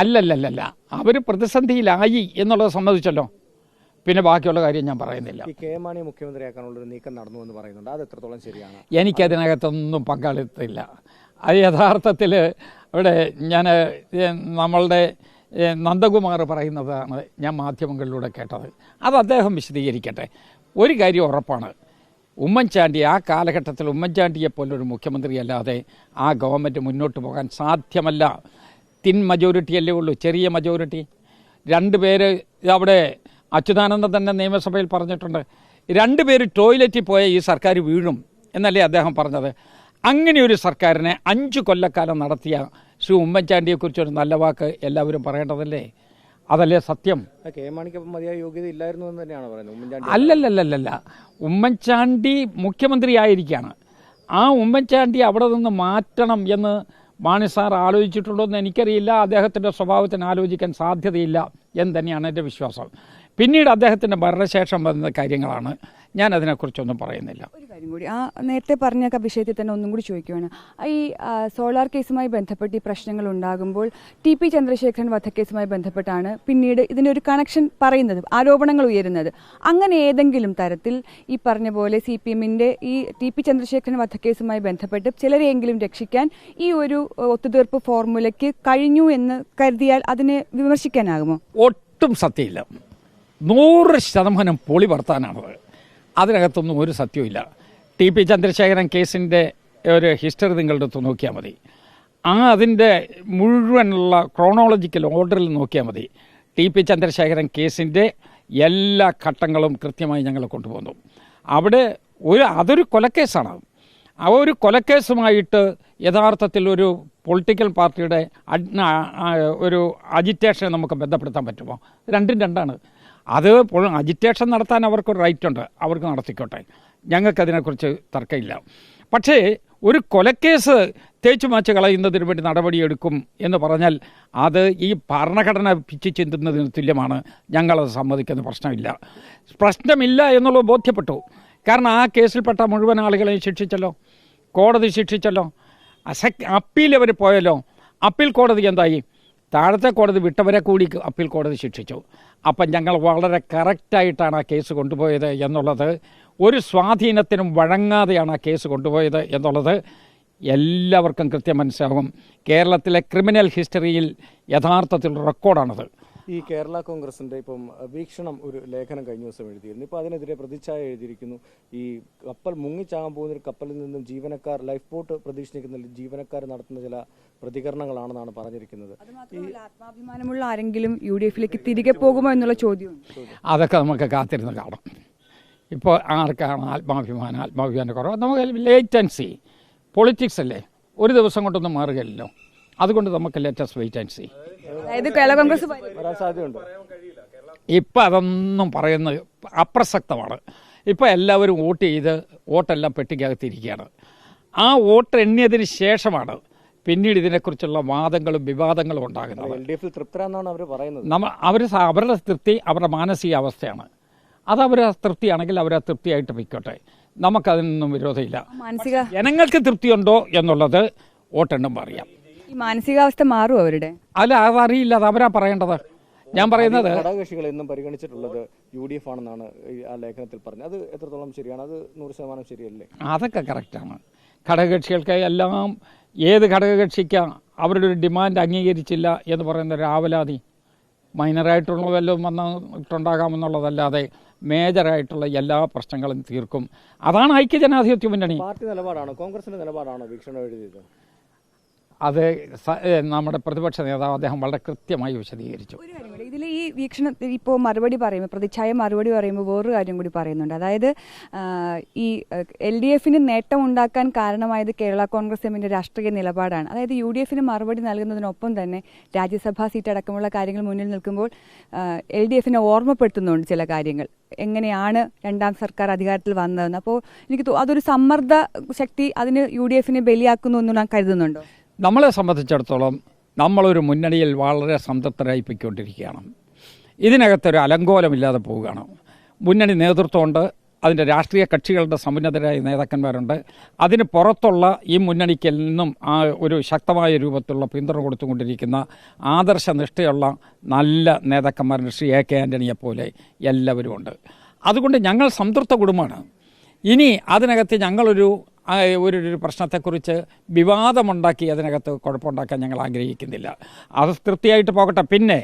അല്ലല്ലല്ല, അവർ പ്രതിസന്ധിയിലായി എന്നുള്ളത് സമ്മതിച്ചല്ലോ. പിന്നെ ബാക്കിയുള്ള കാര്യം ഞാൻ പറയുന്നില്ല. കെ എം മാണിയെ മുഖ്യമന്ത്രിയാക്കാനുള്ള നീക്കം നടന്നു എന്ന് പറയുന്നുണ്ട്, അത് എത്രത്തോളം ശരിയാണ്? എനിക്കതിനകത്തൊന്നും പങ്കാളിത്തമില്ല. അത് യഥാർത്ഥത്തിൽ ഇവിടെ നമ്മളുടെ നന്ദകുമാർ പറയുന്നതാണ് ഞാൻ മാധ്യമങ്ങളിലൂടെ കേട്ടത്. അത് അദ്ദേഹം വിശദീകരിക്കട്ടെ. ഒരു കാര്യം ഉറപ്പാണ്, ഉമ്മൻചാണ്ടി ആ കാലഘട്ടത്തിൽ ഉമ്മൻചാണ്ടിയെപ്പോലൊരു മുഖ്യമന്ത്രിയല്ലാതെ ആ ഗവൺമെൻറ് മുന്നോട്ട് പോകാൻ സാധ്യമല്ല. തിൻ മജോറിറ്റിയല്ലേ ഉള്ളൂ, ചെറിയ മജോറിറ്റി. 2 പേര് അവിടെ അച്യുതാനന്ദൻ തന്നെ നിയമസഭയിൽ പറഞ്ഞിട്ടുണ്ട്, 2 പേര് ടോയ്ലറ്റിൽ പോയ ഈ സർക്കാർ വീഴും എന്നല്ലേ അദ്ദേഹം പറഞ്ഞത്. അങ്ങനെ ഒരു സർക്കാരിനെ 5 കൊല്ലക്കാലം നടത്തിയ ശ്രീ ഉമ്മൻചാണ്ടിയെക്കുറിച്ചൊരു നല്ല വാക്ക് എല്ലാവരും പറയേണ്ടതല്ലേ? അതല്ലേ സത്യം? കെ എം മാണിക്ക് മതിയായ യോഗ്യത ഇല്ലായിരുന്നു എന്ന് തന്നെയാണ് പറയുന്നത്. അല്ലല്ലല്ല, ഉമ്മൻചാണ്ടി മുഖ്യമന്ത്രിയായിരിക്കുകയാണ്. ആ ഉമ്മൻചാണ്ടി അവിടെ നിന്ന് മാറ്റണം എന്ന് മാണി സാർ ആലോചിച്ചിട്ടുണ്ടോ എന്ന് എനിക്കറിയില്ല. അദ്ദേഹത്തിൻ്റെ സ്വഭാവത്തിന് ആലോചിക്കാൻ സാധ്യതയില്ല എന്ന് തന്നെയാണ് എൻ്റെ വിശ്വാസം. പിന്നീട് അദ്ദേഹത്തിൻ്റെ ഭരണശേഷം വന്ന കാര്യങ്ങളാണ്, ഞാൻ അതിനെക്കുറിച്ചൊന്നും പറയുന്നില്ല. ഒരു കാര്യം കൂടി, ആ നേരത്തെ പറഞ്ഞ വിഷയത്തിൽ തന്നെ ഒന്നും കൂടി ചോദിക്കുകയാണ്. ഈ സോളാർ കേസുമായി ബന്ധപ്പെട്ട് ഈ പ്രശ്നങ്ങൾ ഉണ്ടാകുമ്പോൾ TP ചന്ദ്രശേഖരൻ വധക്കേസുമായി ബന്ധപ്പെട്ടാണ് പിന്നീട് ഇതിനൊരു കണക്ഷൻ പറയുന്നത്, ആരോപണങ്ങൾ ഉയരുന്നത്. അങ്ങനെ ഏതെങ്കിലും തരത്തിൽ ഈ പറഞ്ഞ പോലെ CPM-ന്റെ ഈ TP ചന്ദ്രശേഖരൻ വധക്കേസുമായി ബന്ധപ്പെട്ട് ചിലരെയെങ്കിലും രക്ഷിക്കാൻ ഈ ഒരു ഒത്തുതീർപ്പ് ഫോർമുലയ്ക്ക് കഴിഞ്ഞു എന്ന് കരുതിയാൽ അതിനെ വിമർശിക്കാനാകുമോ? ഒട്ടും സത്യമില്ല, 100% പൊളി വർത്താനാണത്. അതിനകത്തൊന്നും ഒരു സത്യമില്ല. TP ചന്ദ്രശേഖരൻ കേസിൻ്റെ ഒരു ഹിസ്റ്ററി നിങ്ങളുടെ അടുത്ത് നോക്കിയാൽ മതി. അതിൻ്റെ മുഴുവനുള്ള ക്രോണോളജിക്കൽ ഓർഡറിൽ നോക്കിയാൽ മതി. TP ചന്ദ്രശേഖരൻ കേസിൻ്റെ എല്ലാ ഘട്ടങ്ങളും കൃത്യമായി ഞങ്ങൾ കൊണ്ടുപോകുന്നു. അവിടെ അതൊരു കൊലക്കേസാണ്. ആ ഒരു കൊലക്കേസുമായിട്ട് യഥാർത്ഥത്തിൽ ഒരു പൊളിറ്റിക്കൽ പാർട്ടിയുടെ ഒരു അജിറ്റേഷനെ നമുക്ക് ബന്ധപ്പെടുത്താൻ പറ്റുമോ? രണ്ടും രണ്ടാണ്. അത് അജിറ്റേഷൻ നടത്താൻ അവർക്കൊരു റൈറ്റുണ്ട്, അവർക്ക് നടത്തിക്കോട്ടെ, ഞങ്ങൾക്കതിനെക്കുറിച്ച് തർക്കമില്ല. പക്ഷേ ഒരു കൊലക്കേസ് തേച്ചു മാച്ച് കളയുന്നതിന് വേണ്ടി നടപടിയെടുക്കും എന്ന് പറഞ്ഞാൽ അത് ഈ ഭരണഘടന പിച്ചു ചിന്തുന്നതിന് തുല്യമാണ്. ഞങ്ങളത് സമ്മതിക്കുന്ന പ്രശ്നമില്ല എന്നുള്ളത് ബോധ്യപ്പെട്ടു. കാരണം ആ കേസിൽപ്പെട്ട മുഴുവൻ ആളുകളെയും ശിക്ഷിച്ചല്ലോ, കോടതി ശിക്ഷിച്ചല്ലോ. അപ്പീൽ അവർ പോയല്ലോ. അപ്പീൽ കോടതി എന്തായി? താഴത്തെ കോടതി വിട്ടവരെ കൂടി അപ്പീൽ കോടതി ശിക്ഷിച്ചു. അപ്പം ഞങ്ങൾ വളരെ കറക്റ്റായിട്ടാണ് ആ കേസ് കൊണ്ടുപോയത് എന്നുള്ളത്, ഒരു സ്വാധീനത്തിനും വഴങ്ങാതെയാണ് ആ കേസ് കൊണ്ടുപോയത് എന്നുള്ളത് എല്ലാവർക്കും കൃത്യം മനസ്സിലാകും. കേരളത്തിലെ ക്രിമിനൽ ഹിസ്റ്ററിയിൽ യഥാർത്ഥത്തിൽ റെക്കോർഡാണത്. ഈ കേരള കോൺഗ്രസിൻ്റെ ഇപ്പം വീക്ഷണം ഒരു ലേഖനം കഴിഞ്ഞ ദിവസം എഴുതിയിരുന്നു. ഇപ്പോൾ അതിനെതിരെ പ്രതിച്ഛായ എഴുതിയിരിക്കുന്നു. ഈ കപ്പൽ മുങ്ങിച്ചാകാൻ പോകുന്നൊരു കപ്പലിൽ നിന്നും ജീവനക്കാർ, ലൈഫ് ബോട്ട് പ്രതീക്ഷിക്കുന്ന ജീവനക്കാർ നടത്തുന്ന ചില പ്രതികരണങ്ങളാണെന്നാണ് പറഞ്ഞിരിക്കുന്നത്. ആത്മാഭിമാനമുള്ള ആരെങ്കിലും UDF-ലേക്ക് തിരികെ പോകുമോ എന്നുള്ള ചോദ്യം അതൊക്കെ നമുക്ക് കാത്തിരുന്ന് കാണാം. ഇപ്പോൾ ആർക്കാണ് ആത്മാഭിമാനം കുറവ്? നമുക്ക് ലേറ്റ് ആൻഡ് സീ. പൊളിറ്റിക്സ് അല്ലേ, ഒരു ദിവസം കൊണ്ടൊന്നും മാറുകയില്ലല്ലോ. അതുകൊണ്ട് നമുക്ക് ലേറ്റസ്റ്റ് വെയിറ്റ് ആൻഡ് സീ. ഇപ്പം അതൊന്നും പറയുന്നത് അപ്രസക്തമാണ്. ഇപ്പം എല്ലാവരും വോട്ട് ചെയ്ത് വോട്ടെല്ലാം പെട്ടിക്കകത്തിരിക്കുകയാണ്. ആ വോട്ട് എണ്ണിയതിന് ശേഷമാണ് പിന്നീട് ഇതിനെക്കുറിച്ചുള്ള വാദങ്ങളും വിവാദങ്ങളും ഉണ്ടാകുന്നത്. അവരുടെ തൃപ്തി അവരുടെ മാനസികാവസ്ഥയാണ്. അത് അവരെ തൃപ്തിയാണെങ്കിൽ അവരെ തൃപ്തിയായിട്ട് വയ്ക്കോട്ടെ, നമുക്കതിനൊന്നും വിരോധമില്ല. ജനങ്ങൾക്ക് തൃപ്തിയുണ്ടോ എന്നുള്ളത് വോട്ടെണ്ണുമ്പോൾ അറിയാം. ഈ മാനസികാവസ്ഥ മാറും അവരുടെ? അല്ല, അതറിയില്ല, അത് അവരാ പറയേണ്ടത്. ഞാൻ പറയുന്നത് ഘടകകക്ഷികൾ എന്നും പരിഗണിച്ചിട്ടുള്ളത് UDF ആണെന്നാണ് ആ ലേഖനത്തിൽ പറഞ്ഞത്. അത് എത്രത്തോളം ശരിയാണ്? അത് 100% ശരിയല്ലേ? അതൊക്കെ കറക്റ്റാണ്. ഘടകകക്ഷികൾക്ക് എല്ലാം, ഏത് ഘടകകക്ഷിക്ക് അവരുടെ ഒരു ഡിമാൻഡ് അംഗീകരിച്ചില്ല എന്ന് പറയുന്ന ഒരു ആവലാതി മൈനറായിട്ടുള്ള വല്ലതും വന്നിട്ടുണ്ടാകാമെന്നുള്ളതല്ലാതെ മേജറായിട്ടുള്ള എല്ലാ പ്രശ്നങ്ങളും തീർക്കും. അതാണ് ഐക്യജനാധിപത്യ മുന്നണി. പാർട്ടി നിലപാടാണോ, കോൺഗ്രസിന്റെ നിലപാടാണോ വീക്ഷണം എഴുതിയത്? അത് നമ്മുടെ പ്രതിപക്ഷ നേതാവ് അദ്ദേഹം വളരെ കൃത്യമായി വിശദീകരിച്ചു. ഒരു കാര്യം കൂടി, ഇതിൽ ഈ വീക്ഷണം ഇപ്പോൾ മറുപടി പറയുമ്പോൾ, പ്രതിച്ഛായ മറുപടി പറയുമ്പോൾ വേറൊരു കാര്യം കൂടി പറയുന്നുണ്ട്. അതായത് ഈ LDF-ന് നേട്ടം ഉണ്ടാക്കാൻ കാരണമായത് കേരള കോൺഗ്രസ് എമ്മിൻ്റെ രാഷ്ട്രീയ നിലപാടാണ്. അതായത് UDF-ന് മറുപടി നൽകുന്നതിനൊപ്പം തന്നെ രാജ്യസഭാ സീറ്റ് അടക്കമുള്ള കാര്യങ്ങൾ മുന്നിൽ നിൽക്കുമ്പോൾ LDF-നെ ഓർമ്മപ്പെടുത്തുന്നുണ്ട് ചില കാര്യങ്ങൾ, എങ്ങനെയാണ് രണ്ടാം സർക്കാർ അധികാരത്തിൽ വന്നതെന്ന്. അപ്പോൾ എനിക്ക് അതൊരു സമ്മർദ്ദ ശക്തി അതിന് UDF-നെ ബലിയാക്കുന്നു എന്ന് ഞാൻ കരുതുന്നുണ്ടോ? നമ്മളെ സംബന്ധിച്ചിടത്തോളം നമ്മളൊരു മുന്നണിയിൽ വളരെ സംതൃപ്തരായി പോയിക്കൊണ്ടിരിക്കുകയാണ്. ഇതിനകത്തൊരു അലങ്കോലമില്ലാതെ പോവുകയാണ്. മുന്നണി നേതൃത്വമുണ്ട്, അതിൻ്റെ രാഷ്ട്രീയ കക്ഷികളുടെ സമുന്നതരായ നേതാക്കന്മാരുണ്ട്. അതിന് പുറത്തുള്ള ഈ മുന്നണിക്ക് നിന്നും ആ ഒരു ശക്തമായ രൂപത്തിലുള്ള പിന്തുണ കൊടുത്തുകൊണ്ടിരിക്കുന്ന ആദർശനിഷ്ഠയുള്ള നല്ല നേതാക്കന്മാരുണ്ട്. ശ്രീ എ കെ ആൻ്റണിയെ പോലെ എല്ലാവരും ഉണ്ട്. അതുകൊണ്ട് ഞങ്ങൾ സംതൃപ്ത കുടുംബമാണ്. ഇനി അതിനകത്ത് ഞങ്ങളൊരു പ്രശ്നത്തെക്കുറിച്ച് വിവാദമുണ്ടാക്കി അതിനകത്ത് കുഴപ്പമുണ്ടാക്കാൻ ഞങ്ങൾ ആഗ്രഹിക്കുന്നില്ല. അത് തൃപ്തിയായിട്ട് പോകട്ടെ. പിന്നെ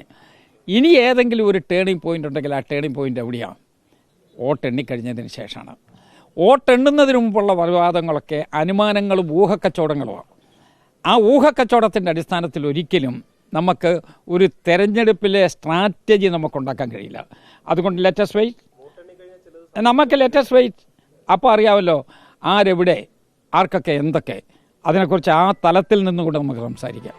ഇനി ഏതെങ്കിലും ഒരു ടേണിംഗ് പോയിൻ്റ് ഉണ്ടെങ്കിൽ ആ ടേണിംഗ് പോയിൻ്റ് എവിടെയാണ്? വോട്ടെണ്ണിക്കഴിഞ്ഞതിന് ശേഷമാണ്. വോട്ടെണ്ണുന്നതിന് മുമ്പുള്ള വിവാദങ്ങളൊക്കെ അനുമാനങ്ങളും ഊഹക്കച്ചവടങ്ങളുമാണ്. ആ ഊഹക്കച്ചവടത്തിൻ്റെ അടിസ്ഥാനത്തിൽ ഒരിക്കലും നമുക്ക് ഒരു തെരഞ്ഞെടുപ്പിലെ സ്ട്രാറ്റജി നമുക്കുണ്ടാക്കാൻ കഴിയില്ല. അതുകൊണ്ട് ലെറ്റസ് വെയിറ്റ്, അപ്പോൾ അറിയാമല്ലോ ആരെവിടെ, ആർക്കൊക്കെ എന്തൊക്കെ. അതിനെക്കുറിച്ച് ആ തലത്തിൽ നിന്നുകൂടെ നമുക്ക് സംസാരിക്കാം.